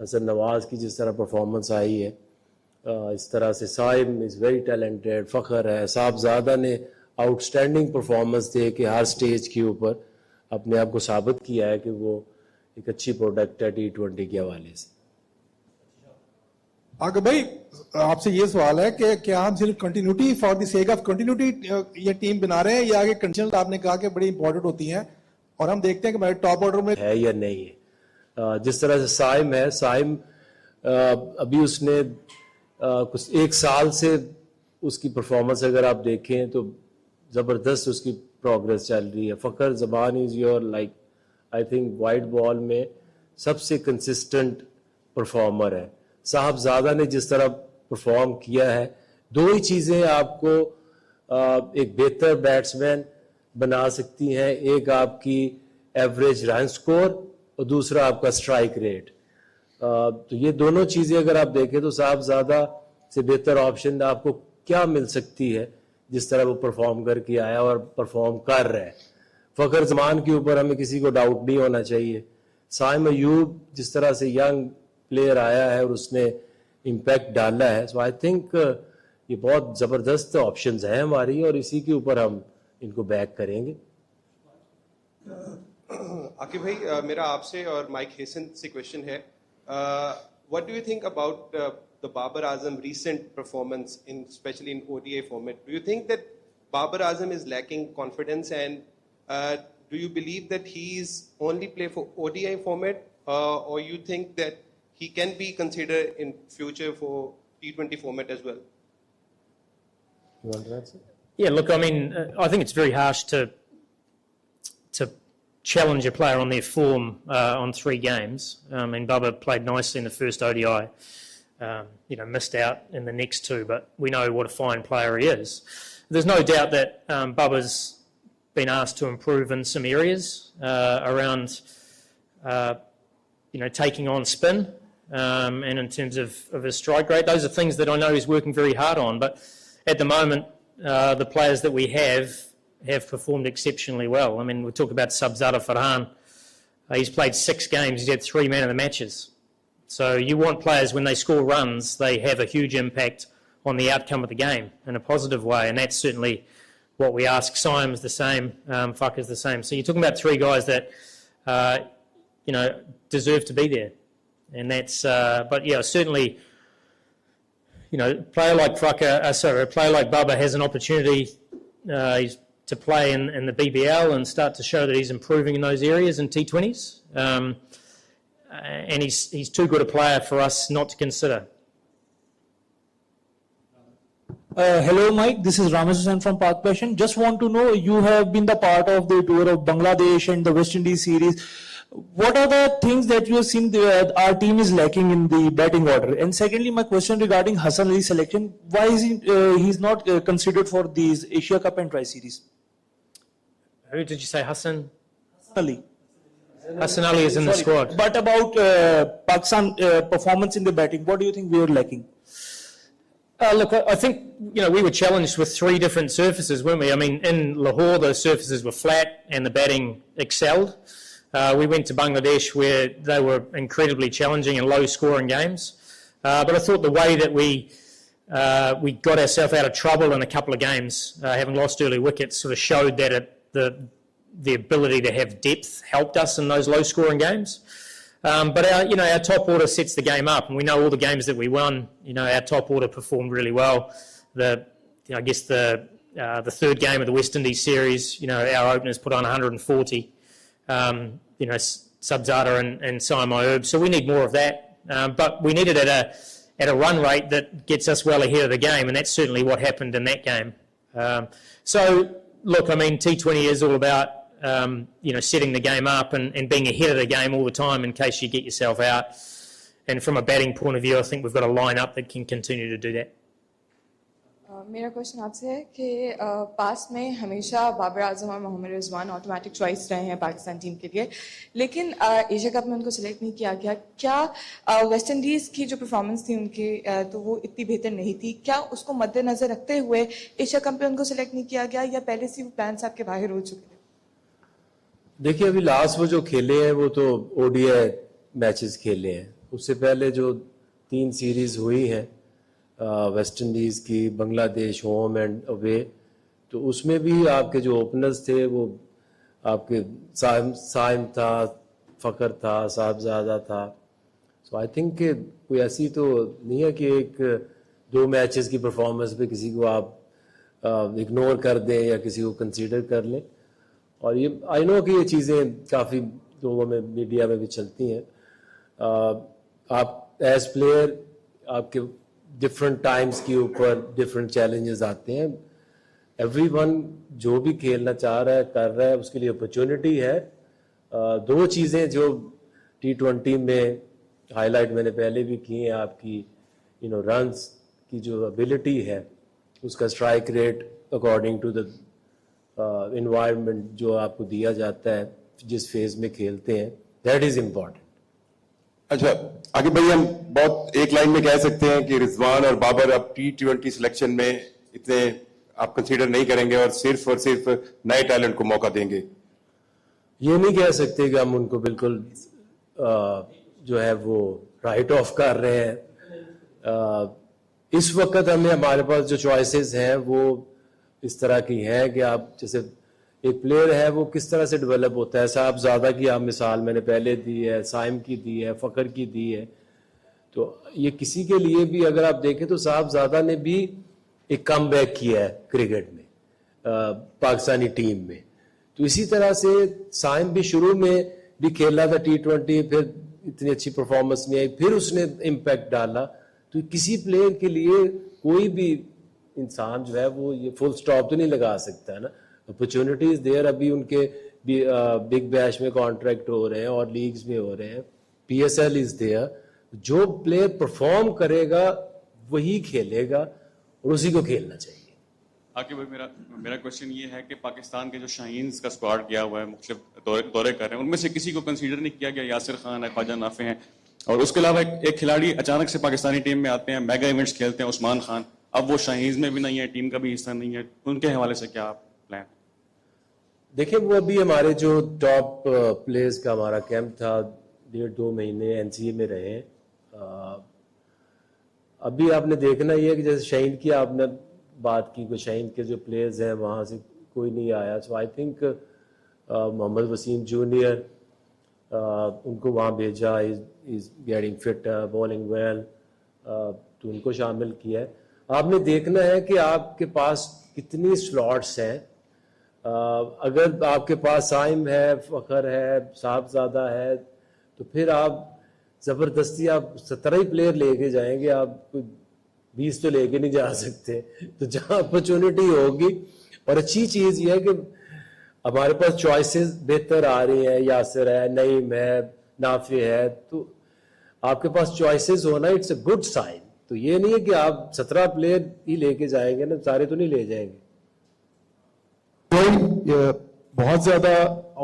حسن نواز کی جس طرح پرفارمنس آئی ہے اس طرح سے سائم از ویری ٹیلنٹڈ, فخر ہے, صاحبزادہ نے آؤٹ اسٹینڈنگ پرفارمنس دے کے ہر سٹیج کے اوپر اپنے آپ کو ثابت کیا ہے کہ وہ ایک اچھی پروڈکٹ ہے T20 کے حوالے سے. آگے بھائی آپ سے یہ سوال ہے کہ کیا ہم صرف continuity for the sake of continuity یہ ٹیم بنا رہے ہیں یا آگے کنڈیشنز آپ نے کہا کہ بڑی امپورٹنٹ ہوتی ہیں اور ہم دیکھتے ہیں کہ ہمارے ٹاپ آرڈر میں ہے یا نہیں ہے. جس طرح سے سائم ہے, سائم ابھی اس نے کچھ ایک سال سے اس کی پرفارمنس اگر آپ دیکھیں تو زبردست اس کی پروگرس چل رہی ہے. Fakhar Zaman is your like I think white ball میں سب سے کنسسٹنٹ پرفارمر ہے. صاحبزادہ نے جس طرح پرفارم کیا ہے, دو ہی چیزیں آپ کو ایک بہتر بیٹسمین بنا سکتی ہیں, ایک آپ کی ایوریج رن سکور اور دوسرا آپ کا اسٹرائک ریٹ. تو یہ دونوں چیزیں اگر آپ دیکھیں تو صاحبزادہ سے بہتر آپشن آپ کو کیا مل سکتی ہے جس طرح وہ پرفارم کر کے آیا اور پرفارم کر رہا ہے. فخر زمان کے اوپر ہمیں کسی کو ڈاؤٹ نہیں ہونا چاہیے. سائم ایوب جس طرح سے ینگ پلیئر آیا ہے اور اس نے امپیکٹ ڈالا ہے, سو آئی تھنک یہ بہت زبردست آپشنز ہیں ہماری اور اسی کے اوپر ہم ان کو بیک کریں گے. عاقب بھائی میرا آپ سے اور مائک ہیسن سے کویشچن ہے, what do you think about the Babar Azam recent performance in especially in ODI format? Do you think that Babar Azam is lacking confidence and do you believe that he is only play for ODI format or you think that he can be considered in future for T20 format as well? You want to answer? Yeah, look, I mean, I think it's very harsh to challenge a player on their form on 3 games. And Bubba played nicely in the first ODI, missed out in the next 2, but we know what a fine player he is. There's no doubt that Bubba's been asked to improve in some areas around, taking on spin and in terms of his strike rate. Those are things that I know he's working very hard on, but at the moment, the players that we have performed exceptionally well. I mean, we talk about Sabzada Farhan. He's played 6 games. He's had 3 man of the matches. So you want players, when they score runs, they have a huge impact on the outcome of the game in a positive way, and that's certainly what we ask. Simon's the same, Fucker's the same. So you're talking about 3 guys that, deserve to be there. And that's, but yeah, certainly, a player like a player like Bubba has an opportunity to play in the BBL and start to show that he's improving in those areas in T20s. And he's too good a player for us not to consider. Hello Mike, this is Ramesh Hussain from Park Passion. Just want to know, you have been the part of the tour of Bangladesh and the West Indies series. What are the things that you have seen our team is lacking in the batting order? And secondly, my question regarding Hassan Ali's selection, why is he's not considered for these Asia Cup and Tri-Series? Who did you say, Hassan? Ali. Hassan Ali is in the squad. But about Pakistan performance in the batting, what do you think we are lacking? Look, I think, we were challenged with 3 different surfaces, weren't we? I mean, in Lahore, the surfaces were flat and the batting excelled. We went to Bangladesh where they were incredibly challenging and low-scoring games. But I thought the way that we got ourselves out of trouble in a couple of games, having lost early wickets, sort of showed that the ability to have depth helped us in those low-scoring games. But our top order sets the game up, and we know all the games that we won. Our top order performed really well. I guess the 3rd game of the West Indies series, our openers put on 140. Sabzada and Simon Ayub. So we need more of that. But we need it at a run rate that gets us well ahead of the game, and that's certainly what happened in that game. So, look, I mean, T20 is all about, setting the game up and being ahead of the game all the time in case you get yourself out. And from a batting point of view, I think we've got a line-up that can continue to do that. میرا question آپ سے ہے کہ پاس میں ہمیشہ بابر اعظم اور محمد رضوان automatic choice رہے ہیں پاکستان ٹیم کے لیے, لیکن ایشیا کپ میں ان کو سلیکٹ نہیں کیا گیا. کیا ویسٹ انڈیز کی جو پرفارمنس تھی ان کی تو وہ اتنی بہتر نہیں تھی؟ کیا اس کو مد نظر رکھتے ہوئے ایشیا کپ میں ان کو سلیکٹ نہیں کیا گیا یا پہلے سے وہ پلانس آپ کے باہر ہو چکے تھے؟ دیکھیے ابھی لاسٹ وہ جو کھیلے ہیں وہ تو ODI میچز کھیلے ہیں اس سے پہلے جو 3 سیریز ہوئی ہیں ویسٹ انڈیز کی, بنگلہ دیش ہوم اینڈ اوے, تو اس میں بھی آپ کے جو اوپنرز تھے وہ آپ کے سائم تھا, فخر تھا, صاحبزادہ تھا. سو آئی تھنک کہ کوئی ایسی تو نہیں ہے کہ ایک 2 میچز کی پرفارمنس پہ کسی کو آپ اگنور کر دیں یا کسی کو کنسیڈر کر لیں. اور یہ آئی نو کہ یہ چیزیں کافی لوگوں میں میڈیا میں بھی چلتی ہیں. آپ ایز پلیئر آپ کے ڈفرینٹ ٹائمز کے اوپر ڈفرینٹ چیلنجز آتے ہیں. ایوری ون جو بھی کھیلنا چاہ رہا ہے کر رہا ہے, اس کے لیے اپرچونٹی ہے. 2 چیزیں جو T20 میں ہائی لائٹ میں نے پہلے بھی کی ہیں, آپ کی رنس کی جو ابیلٹی ہے, اس کا strike rate according to the environment جو آپ کو دیا جاتا ہے جس فیز میں کھیلتے ہیں, دیٹ از امپورٹنٹ. اچھا آگے بھائی, ہم بہت ایک لائن میں کہہ سکتے ہیں کہ رضوان اور بابر اب T20 سلیکشن میں اتنے آپ کنسیڈر نہیں کریں گے اور صرف نئے ٹیلنٹ کو موقع دیں گے. یہ نہیں کہہ سکتے کہ ہم ان کو بالکل جو ہے وہ رائٹ آف کر رہے ہیں. اس وقت ہمارے پاس جو چوائسیز ہیں وہ اس طرح کی ہیں کہ آپ جیسے ایک پلیئر ہے وہ کس طرح سے ڈیولپ ہوتا ہے. صاحبزادہ کی آپ مثال میں نے پہلے دی ہے, سائم کی دی ہے, فخر کی دی ہے. تو یہ کسی کے لیے بھی اگر آپ دیکھیں تو صاحبزادہ نے بھی ایک کم بیک کیا ہے کرکٹ میں پاکستانی ٹیم میں. تو اسی طرح سے سائم بھی شروع میں بھی کھیلا تھا T20, پھر اتنی اچھی پرفارمنس نہیں آئی, پھر اس نے امپیکٹ ڈالا. تو کسی پلیئر کے لیے کوئی بھی انسان جو ہے وہ یہ فل سٹاپ تو نہیں لگا سکتا ہے نا. اپرچونٹیز دیر, ابھی ان کے بگ بیش میں کانٹریکٹ ہو رہے ہیں اور لیگز میں ہو رہے ہیں, PSL از دیئر. جو پلیئر پرفارم کرے گا وہی کھیلے گا اور اسی کو کھیلنا چاہیے. آگے بھائی میرا کوشچن یہ ہے کہ پاکستان کے جو شاہینز کا اسکواڈ گیا ہوا ہے, مختلف دورے کر رہے ہیں, ان میں سے کسی کو کنسیڈر نہیں کیا گیا. یاسر خان ہے, خواجہ نافع ہیں, اور اس کے علاوہ ایک کھلاڑی اچانک سے پاکستانی ٹیم میں آتے ہیں, میگا ایونٹس کھیلتے ہیں, عثمان خان. اب وہ شاہینز میں بھی نہیں ہے, ٹیم کا بھی حصہ نہیں ہے. ان کے حوالے سے کیا پلان؟ دیکھیں وہ ابھی ہمارے جو ٹاپ پلیئرز کا ہمارا کیمپ تھا 1.5-2 مہینے NCA میں رہے. ابھی آپ نے دیکھنا یہ ہے کہ جیسے شاہین کی آپ نے بات کی, کوئی شاہین کے جو پلیئرز ہیں وہاں سے کوئی نہیں آیا. So I think Mohammad Wasim junior ان کو وہاں بھیجا, is getting fit, bowling well, تو ان کو شامل کیا ہے. آپ نے دیکھنا ہے کہ آپ کے پاس کتنی سلاٹس ہیں. اگر آپ کے پاس سائم ہے, فخر ہے, صاحبزادہ ہے, تو پھر آپ زبردستی آپ 17 ہی پلیئر لے کے جائیں گے, آپ کوئی 20 تو لے کے نہیں جا سکتے. تو جہاں اپرچونٹی ہوگی, اور اچھی چیز یہ ہے کہ ہمارے پاس چوائسیز بہتر آ رہی ہیں, یاسر ہے, نعیم ہے, نافع ہے, تو آپ کے پاس چوائسیز ہونا اٹس اے گڈ سائن. تو یہ نہیں ہے کہ آپ 17 پلیئر ہی لے کے جائیں گے نا, سارے تو نہیں لے جائیں گے. بہت زیادہ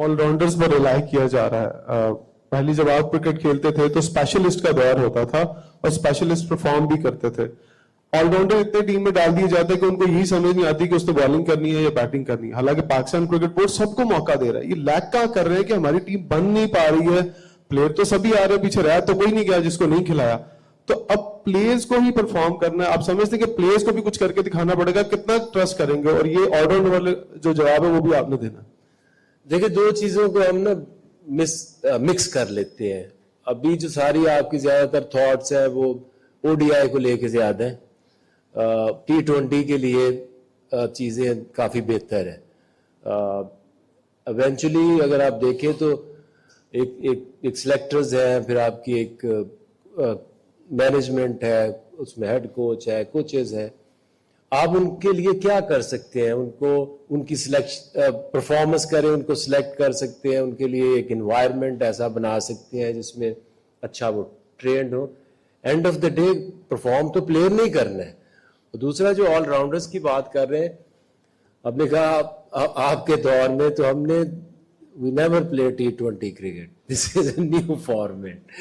آل راؤنڈرز پر ریلائی کیا جا رہا ہے. پہلی جب آپ کرکٹ کھیلتے تھے تو اسپیشلسٹ کا دور ہوتا تھا اور اسپیشلسٹ پرفارم بھی کرتے تھے. آل راؤنڈر اتنے ٹیم میں ڈال دیے جاتے ہیں کہ ان کو یہی سمجھ نہیں آتی کہ اس نے بالنگ کرنی ہے یا بیٹنگ کرنی ہے. حالانکہ پاکستان کرکٹ بورڈ سب کو موقع دے رہا ہے. یہ لیک کا کر رہے ہیں کہ ہماری ٹیم بن نہیں پا رہی ہے, پلیئر تو سبھی آ رہے, پیچھے رہا تو کوئی نہیں گیا جس کو نہیں کھلایا. تو اب پلیئرز کو ہی پرفارم کرنا ہے. آپ سمجھتے ہیں کہ پلیئرز کو بھی کچھ کر کے دکھانا پڑے گا, کتنا ٹرسٹ کریں گے؟ اور یہ آل راؤنڈر والے جو جواب ہے وہ بھی آپ نے دینا. دیکھیں 2 چیزوں کو ہم نا مکس کر لیتے ہیں. ابھی جو ساری آپ کی زیادہ تر تھاٹس ہیں وہ ODI کو لے کے زیادہ ہیں. T20 کے لیے چیزیں کافی بہتر ہیں. ایونچولی اگر آپ دیکھیں تو ایک سلیکٹرز ہیں, پھر آپ کی ایک مینجمنٹ ہے, اس میں ہیڈ کوچ ہے, کوچز ہیں. آپ ان کے لیے کیا کر سکتے ہیں؟ ان کو ان کی پرفارمنس کریں, ان کو سلیکٹ کر سکتے ہیں, ان کے لیے ایک انوائرمنٹ ایسا بنا سکتے ہیں جس میں اچھا وہ ٹرینڈ ہو. End of the day perform تو پلیئر نہیں کرنا ہے. دوسرا جو آل راؤنڈرز کی بات کر رہے ہیں, آپ نے کہا آپ کے دور میں تو ہم نے we never play T20 cricket, this is a new format.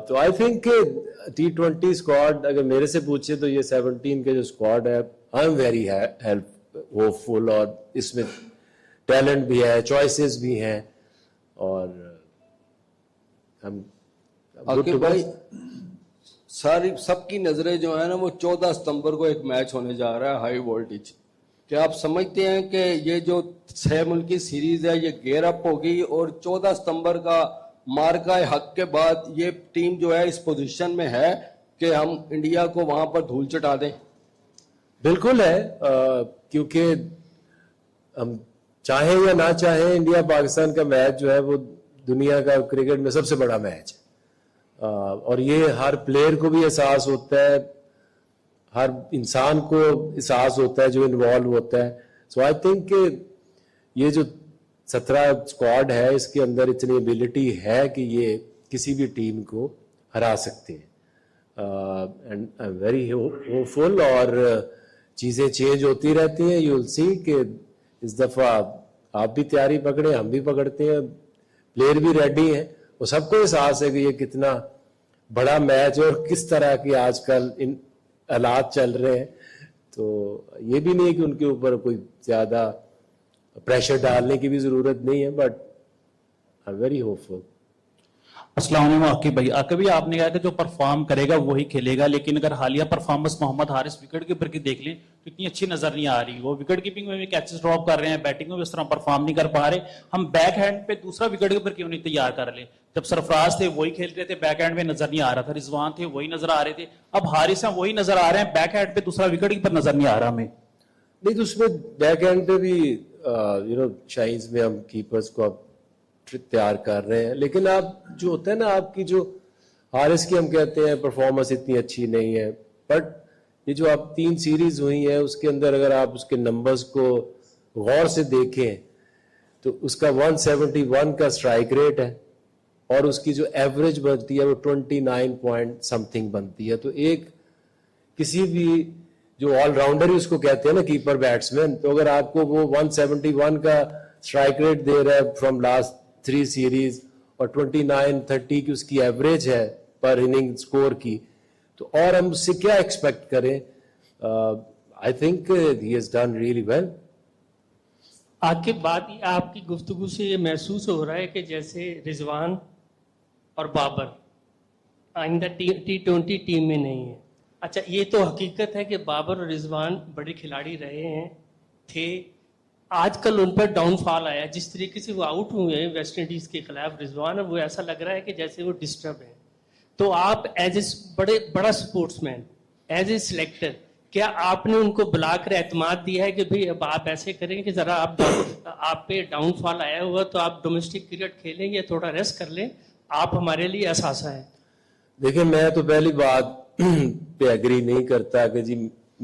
تو آئی تھنک کہ T20 اسکواڈ اگر میرے سے پوچھے تو یہ 17 کے جو اسکواڈ ہے, آئی ایم ویری ہوپ فل, اور اس میں ٹیلنٹ بھی ہے, چوائسیز بھی ہیں, اور ہم عاقب بھائی ساری سب کی نظریں جو ہیں نا وہ 14 ستمبر کو ایک میچ ہونے جا رہا ہے ہائی وولٹیج. کیا آپ سمجھتے ہیں کہ یہ جو 6 ملکی سیریز ہے یہ گیئر اپ ہوگی اور 14 ستمبر کا مارکہ حق کے بعد یہ ٹیم جو ہے اس پوزیشن میں ہے کہ ہم انڈیا کو وہاں پر دھول چٹا دیں؟ بالکل ہے, کیونکہ ہم چاہیں یا نہ چاہیں انڈیا پاکستان کا میچ جو ہے وہ دنیا کا کرکٹ میں سب سے بڑا میچ ہے, اور یہ ہر پلیئر کو بھی احساس ہوتا ہے, ہر انسان کو احساس ہوتا ہے جو انوالو ہوتا ہے. سو آئی تھنک کہ یہ جو 17 اسکواڈ ہے اس کے اندر اتنی ایبلٹی ہے کہ یہ کسی بھی ٹیم کو ہرا سکتے ہیں. And I am very hopeful, اور چیزیں چینج ہوتی رہتی ہیں. یو ول سی کہ اس دفعہ آپ بھی تیاری پکڑیں, ہم بھی پکڑتے ہیں, پلیئر بھی ریڈی ہیں, وہ سب کو احساس ہے کہ یہ کتنا بڑا میچ ہے اور کس طرح کی آج کل ان حالات چل رہے ہیں. تو یہ بھی نہیں ہے کہ ان کے اوپر کوئی زیادہ پریشر ڈالنے کی بھی ضرورت نہیں ہے, but I am very hopeful. السلام علیکم عاقب بھائی. عاقب بھائی آپ نے کہا کہ جو پرفارم کرے گا وہی کھیلے گا, لیکن اگر حالیہ پرفارمنس محمد حارث وکٹ کیپر کی دیکھ لیں تو اتنی اچھی نظر نہیں آ رہی. وہ وکٹ کیپنگ میں بھی کیچز ڈراپ کر رہے ہیں, بیٹنگ میں بھی اس طرح پرفارم نہیں کر پا رہے. ہم بیک ہینڈ پہ دوسرا وکٹ کیپر کیوں نہیں تیار کر لیں؟ جب سرفراز تھے وہی کھیل رہے تھے, بیک ہینڈ میں نظر نہیں آ رہا تھا. رضوان تھے وہی نظر آ رہے تھے. اب حارث ہیں وہی نظر آ رہے ہیں, بیک ہینڈ پہ دوسرا وکٹ کیپر نظر نہیں آ رہا ہمیں. نہیں تو اس میں بیک ہینڈ پہ بھی شائنز میں ہم کیپرز کو اب تیار کر رہے ہیں, لیکن آپ جو ہوتا ہے نا آپ کی جو حارث کی ہم کہتے ہیں پرفارمنس اتنی اچھی نہیں ہے, بٹ یہ جو آپ 3 سیریز ہوئی ہیں اس کے اندر اگر آپ اس کے نمبرز کو غور سے دیکھیں تو اس کا 171 کا اسٹرائک ریٹ ہے اور اس کی جو ایوریج بنتی ہے وہ 29 پوائنٹ سمتھنگ بنتی ہے. تو ایک کسی بھی جو آل راؤنڈر ہی اس کو کہتے ہیں نا کیپر بیٹسمین, تو اگر آپ کو وہ 171 کا اسٹرائک ریٹ دے رہا ہے فرام لاسٹ 3 سیریز اور 29-30 کی اس کی ایوریج ہے پر اننگ سکور کی, تو اور ہم اس سے کیا ایکسپیکٹ کریں. I think he has done really well. Aqib بات آپ کی گفتگو سے یہ محسوس ہو رہا ہے کہ جیسے رضوان اور بابر آئندہ T20 ٹیم میں نہیں ہے. اچھا یہ تو حقیقت ہے کہ بابر اور رضوان بڑے کھلاڑی رہے ہیں تھے, آج کل ان پر ڈاؤن فال آیا. جس طریقے سے وہ آؤٹ ہوئے ہیں ویسٹ انڈیز کے خلاف رضوان, وہ ایسا لگ رہا ہے کہ جیسے وہ ڈسٹرب ہیں. تو آپ ایز اے بڑا sportsman, as a selector, کیا آپ نے ان کو بلا کر اعتماد دیا ہے کہ بھئی اب آپ ایسے کریں کہ ذرا آپ پہ ڈاؤن فال آیا ہوا تو آپ ڈومیسٹک کرکٹ کھیلیں یا تھوڑا ریسٹ کر لیں, آپ ہمارے لیے اثاثہ ہیں؟ دیکھیں میں تو پہلی بات پہ ایگری نہیں کرتا کہ جی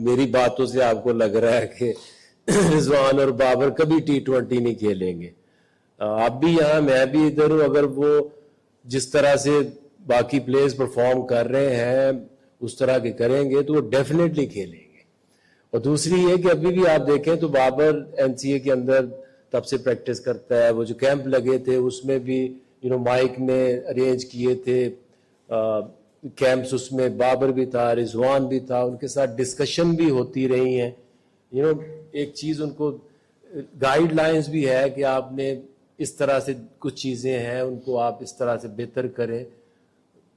میری باتوں سے آپ کو لگ رہا ہے کہ رضوان اور بابر کبھی T20 نہیں کھیلیں گے. آپ بھی یہاں میں بھی ادھر ہوں, اگر وہ جس طرح سے باقی پلیئرز پرفارم کر رہے ہیں اس طرح کے کریں گے تو وہ ڈیفینیٹلی کھیلیں گے. اور دوسری یہ کہ ابھی بھی آپ دیکھیں تو بابر NCA کے اندر تب سے پریکٹس کرتا ہے, وہ جو کیمپ لگے تھے اس میں بھی مائک نے ارینج کیے تھے کیمپس, اس میں بابر بھی تھا, رضوان بھی تھا, ان کے ساتھ ڈسکشن بھی ہوتی رہی ہیں. ایک چیز ان کو گائیڈ لائنز بھی ہے کہ آپ نے اس طرح سے کچھ چیزیں ہیں ان کو آپ اس طرح سے بہتر کریں.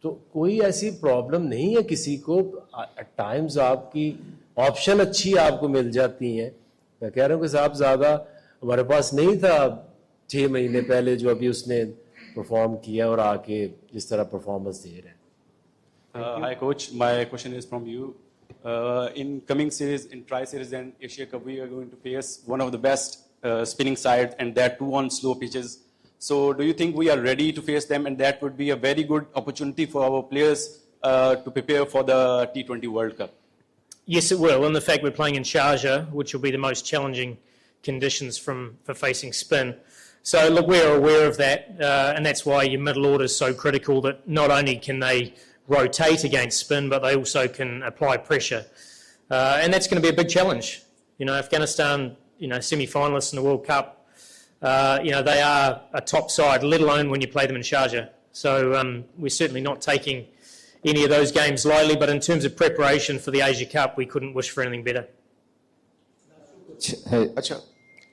تو کوئی ایسی پرابلم نہیں ہے کسی کو. ایٹ ٹائمز آپ کی آپشن اچھی آپ کو مل جاتی ہیں. میں کہہ رہا ہوں کہ صاحب زیادہ ہمارے پاس نہیں تھا 6 مہینے پہلے جو ابھی اس نے پرفارم کیا اور آ کے جس طرح پرفارمنس دے رہے ہیں. Hi coach, my question is from you. In coming series, in Tri-Series and Asia Cup, we are going to face one of the best spinning sides, and that too on slow pitches. So do you think we are ready to face them, and that would be a very good opportunity for our players to prepare for the T20 World Cup? Yes, it will. And the fact we're playing in Sharjah, which will be the most challenging conditions for facing spin. So look, we're aware of that, and that's why your middle order is so critical, that not only can they rotate against spin, but they also can apply pressure. And that's going to be a big challenge. Afghanistan, semi-finalists in the World Cup, they are a top side, let alone when you play them in Sharjah. So we're certainly not taking any of those games lightly, but in terms of preparation for the Asia Cup, we couldn't wish for anything better. اچھا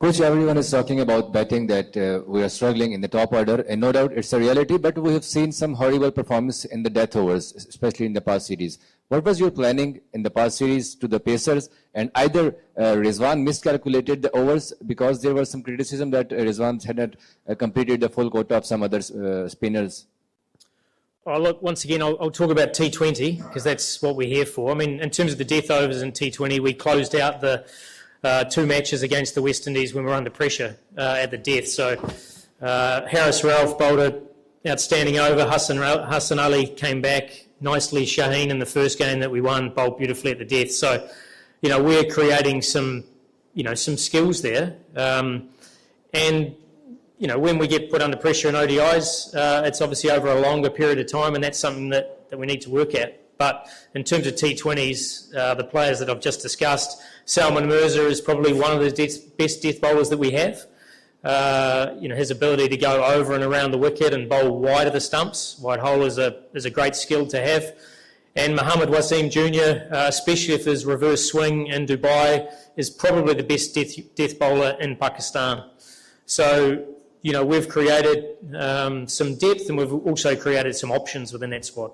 Coach, everyone is talking about betting that we are struggling in the top order, and no doubt it's a reality, but we have seen some horrible performance in the death overs, especially in the past series. What was your planning in the past series to the Pacers? And either Rizwan miscalculated the overs, because there was some criticism that Rizwan had not completed the full quota of some other spinners. Oh, look, once again, I'll talk about T20 because that's what we're here for. I mean, in terms of the death overs in T20, we closed out the 2 matches against the West Indies when we were under pressure at the death. So Harris Ralph bowled an outstanding over. Hassan Ali came back nicely. Shaheen in the first game that we won bowled beautifully at the death. So, you know, we're creating some skills there. And, you know, when we get put under pressure in ODIs, it's obviously over a longer period of time, and that's something that we need to work at. But in terms of T20s, the players that I've just discussed, Salman Mirza is probably one of the best death bowlers that we have. You know, his ability to go over and around the wicket and bowl wide of the stumps, wide hole, is a great skill to have. And Mohammad Wasim Jr., especially if his reverse swing in Dubai, is probably the best death bowler in Pakistan. So, you know, we've created some depth, and we've also created some options within that squad.